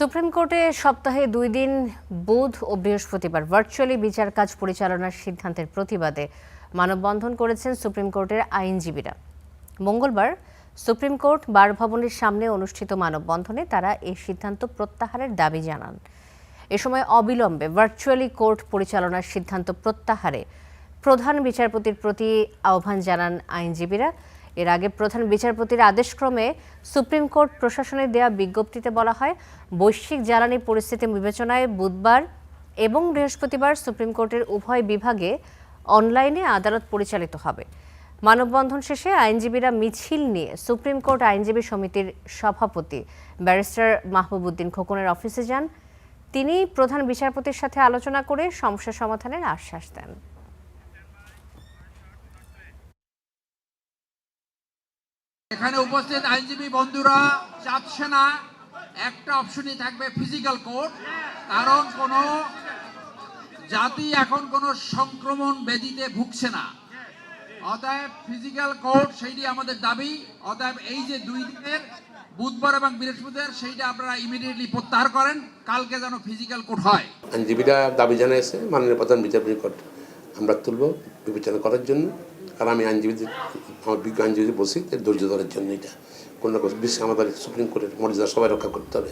Supreme কোর্টে সপ্তাহে 2 দিন বুধ ও বৃহস্পতিবার ভার্চুয়ালি বিচার কাজ পরিচালনার সিদ্ধান্তের প্রতিবাদে মানববন্ধন করেছেন সুপ্রিম কোর্টের আইনজীবীরা। মঙ্গলবার সুপ্রিম কোর্ট বার ভবনের সামনে অনুষ্ঠিত মানববন্ধনে তারা এই সিদ্ধান্ত প্রত্যাহারের দাবি জানান। এ সময় অবিলম্বে ভার্চুয়ালি কোর্ট পরিচালনার সিদ্ধান্ত প্রত্যাহারে প্রধান বিচারপতির প্রতি আহ্বান জানান আইনজীবীরা। এর আগে প্রধান বিচারপতির আদেশক্রমে সুপ্রিম কোর্ট প্রশাসনের দেওয়া বিজ্ঞপ্তিতে বলা হয়, বৈশ্বিক জ্বালানি পরিস্থিতি বিবেচনায় বুধবার এবং বৃহস্পতিবার সুপ্রিম কোর্টের উভয় বিভাগে অনলাইনে আদালত পরিচালিত হবে। মানববন্ধন শেষে আইনজীবীরা মিছিল নিয়ে সুপ্রিম কোর্ট আইনজীবী সমিতির সভাপতি ব্যারিস্টার মাহবুব উদ্দিন খোকনের অফিসে যান। তিনি প্রধান বিচারপতির সাথে আলোচনা করে সমস্যা সমাধানের আশ্বাস দেন। এখানে উপস্থিত আইনজীবী বন্ধুরা চাচ্ছে না একটা অপশনই থাকবে ফিজিক্যাল কোর্ট, কারণ কোনো জাতি এখন কোনো সংক্রমণ ব্যাধিতে ভুগছে না। অতএব ফিজিক্যাল কোর্ট সেইটি আমাদের দাবি। অতএব এই যে 2 দিনের বুধবার এবং বৃহস্পতিবার সেইটা আপনারা ইমিডিয়েটলি প্রত্যাহার করেন, কালকে যেন ফিজিক্যাল কোর্ট হয়। আইনজীবীরা দাবি জানিয়েছে মাননীয় প্রধান বিচারপতি কোর্ট আমরা তুলব বিবেচনা করার জন্য। কারণ আমি আইনজীবীদের আমার বিজ্ঞ আইনজীবীদের বলছি ধৈর্য ধরার জন্য, এটা কোনো রকম বিশ্বে আমাদের সুপ্রিম কোর্টের মর্যাদা সবাই রক্ষা করতে হবে।